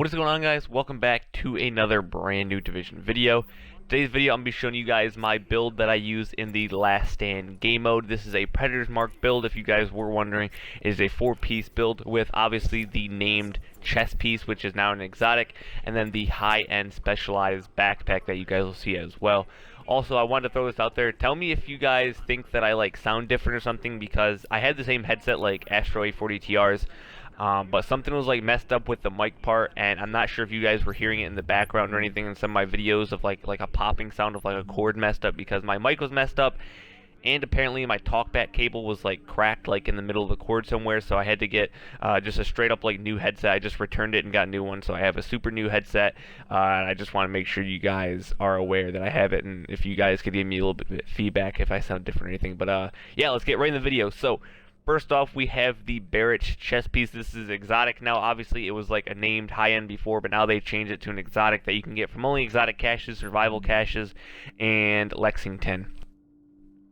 What is going on, guys? Welcome back to another brand new Division video. Today's video I'm going to be showing you guys my build that I use in the Last Stand game mode. This is a Predator's Mark build, if you guys were wondering. It is a 4-piece build with obviously the named chest piece, which is now an exotic, and then the high-end specialized backpack that you guys will see as well. Also, I wanted to throw this out there. Tell me if you guys think that I sound different or something, because I had the same headset like Astro A40 TRs. But something was messed up with the mic part, and I'm not sure if you guys were hearing it in the background or anything in some of my videos of like a popping sound of a cord messed up, because my mic was messed up, and apparently my talkback cable was cracked in the middle of the cord somewhere, so I had to get just a straight up new headset. I just returned it and got a new one, so I have a super new headset, and I just want to make sure you guys are aware that I have it, and if you guys could give me a little bit of feedback if I sound different or anything. But yeah, let's get right in the video. So first off, we have the Barrett's chest piece. This is exotic now. Obviously, it was a named high-end before, but now they changed it to an exotic that you can get from only exotic caches, survival caches, and Lexington.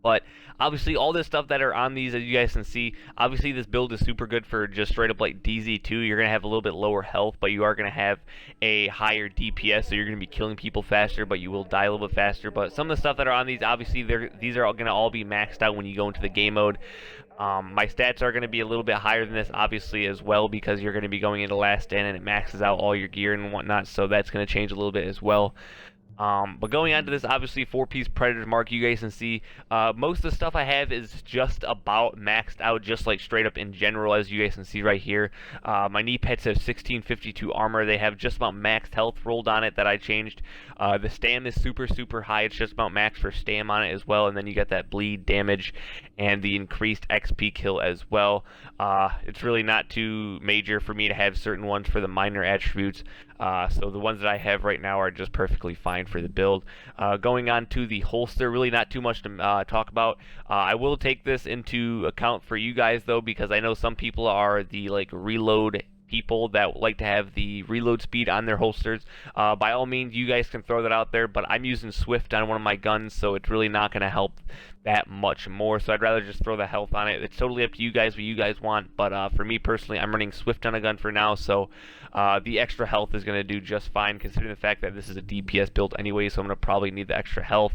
But obviously, all this stuff that are on these, as you guys can see, obviously this build is super good for just straight up DZ2. You're going to have a little bit lower health, but you are going to have a higher DPS, so you're going to be killing people faster, but you will die a little bit faster. But some of the stuff that are on these, obviously, these are going to all be maxed out when you go into the game mode. My stats are going to be a little bit higher than this, obviously, as well, because you're going to be going into Last Stand, and it maxes out all your gear and whatnot, so that's going to change a little bit as well. But going on to this, obviously, 4-piece Predator's Mark, you guys can see, most of the stuff I have is just about maxed out, just straight up in general, as you guys can see right here. My knee pets have 1652 armor. They have just about maxed health rolled on it that I changed. The stam is super, super high. It's just about max for stam on it as well, and then you get that bleed damage and the increased XP kill as well. It's really not too major for me to have certain ones for the minor attributes. So the ones that I have right now are just perfectly fine for the build. Going on to the holster, really not too much to talk about. I will take this into account for you guys though, because I know some people are the reload people that like to have the reload speed on their holsters. By all means, you guys can throw that out there, but I'm using Swift on one of my guns, so it's really not going to help that much more, so I'd rather just throw the health on it. It's totally up to you guys what you guys want, but for me personally, I'm running Swift on a gun for now, so the extra health is going to do just fine, considering the fact that this is a DPS build anyway, so I'm going to probably need the extra health.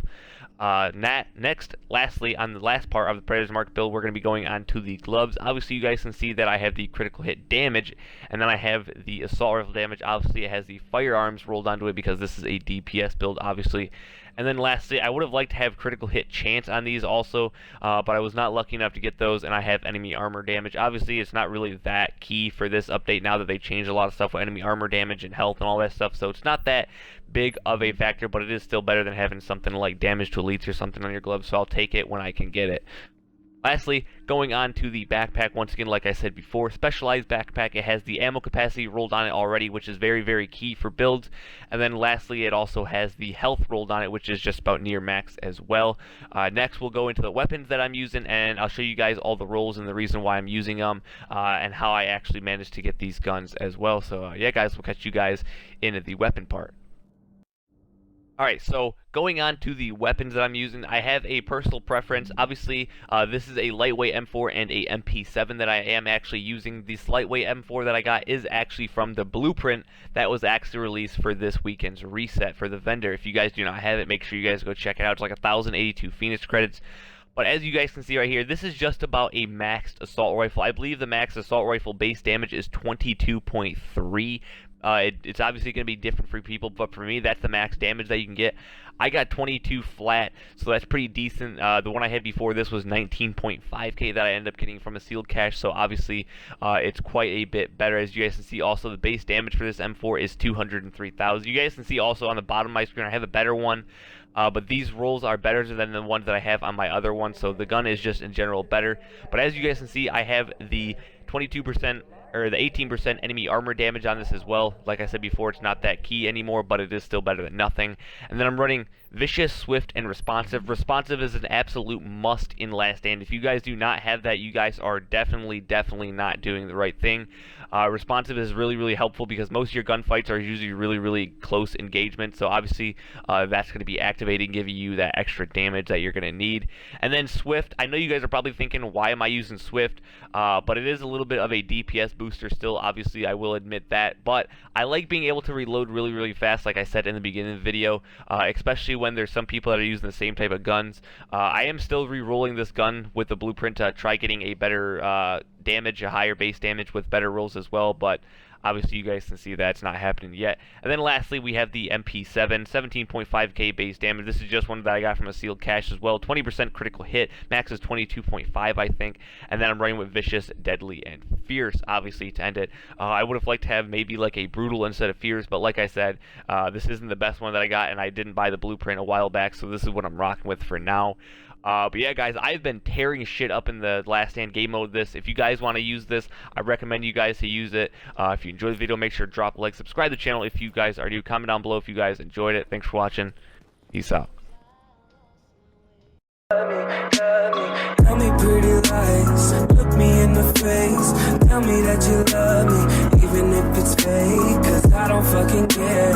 Next, lastly, on the last part of the Predator's Mark build, we're going to be going on to the gloves. Obviously, you guys can see that I have the critical hit damage, and then I have the assault rifle damage. Obviously, it has the firearms rolled onto it because this is a DPS build, obviously. And then lastly, I would have liked to have critical hit chance on these also, but I was not lucky enough to get those, and I have enemy armor damage. Obviously, it's not really that key for this update now that they changed a lot of stuff with enemy armor damage and health and all that stuff, so it's not that big of a factor, but it is still better than having something like damage to elites or something on your gloves, so I'll take it when I can get it. Lastly, going on to the backpack, once again, like I said before, specialized backpack. It has the ammo capacity rolled on it already, which is very, very key for builds. And then lastly, it also has the health rolled on it, which is just about near max as well. Next, we'll go into the weapons that I'm using, and I'll show you guys all the rolls and the reason why I'm using them, and how I actually managed to get these guns as well. So yeah, guys, we'll catch you guys in the weapon part. Alright, so going on to the weapons that I'm using, I have a personal preference. Obviously, this is a lightweight M4 and a MP7 that I am actually using. This lightweight M4 that I got is actually from the blueprint that was actually released for this weekend's reset for the vendor. If you guys do not have it, make sure you guys go check it out. It's 1,082 Phoenix credits. But as you guys can see right here, this is just about a maxed assault rifle. I believe the max assault rifle base damage is 22.3. It's obviously going to be different for people, but for me, that's the max damage that you can get. I got 22 flat, so that's pretty decent. The one I had before this was 19.5k that I ended up getting from a sealed cache, so obviously it's quite a bit better. As you guys can see, also the base damage for this M4 is 203,000. You guys can see also on the bottom of my screen, I have a better one. But these rolls are better than the ones that I have on my other one, so the gun is just in general better. But as you guys can see, I have the 22% or the 18% enemy armor damage on this as well. Like I said before, it's not that key anymore, but it is still better than nothing. And then I'm running Vicious, Swift, and Responsive. Responsive is an absolute must in Last Stand. If you guys do not have that, you guys are definitely not doing the right thing. Responsive is really, really helpful because most of your gunfights are usually really, really close engagement. So obviously that's going to be activating, giving you that extra damage that you're going to need. And then Swift, I know you guys are probably thinking, why am I using Swift? But it is a little bit of a DPS booster still, obviously I will admit that, but I like being able to reload really, really fast, like I said in the beginning of the video, especially when there's some people that are using the same type of guns. I am still re-rolling this gun with the blueprint to try getting a better damage, a higher base damage with better rolls as well, but obviously you guys can see that's not happening yet. And then lastly, we have the MP7, 17.5k base damage. This is just one that I got from a sealed cache as well. 20% critical hit, max is 22.5 I think. And then I'm running with Vicious, Deadly, and Fierce, obviously, to end it. I would have liked to have maybe like a Brutal instead of Fierce, but like I said, this isn't the best one that I got, and I didn't buy the blueprint a while back, so this is what I'm rocking with for now. But yeah, guys, I've been tearing shit up in the Last Stand game mode this. If you guys want to use this, I recommend you guys to use it. If you enjoyed the video, make sure to drop a like, subscribe to the channel if you guys are new. Comment down below if you guys enjoyed it. Thanks for watching. Peace out. Tell me pretty lies, look me in the face. Tell me that you love me, even if it's fake, 'cause I don't fucking care.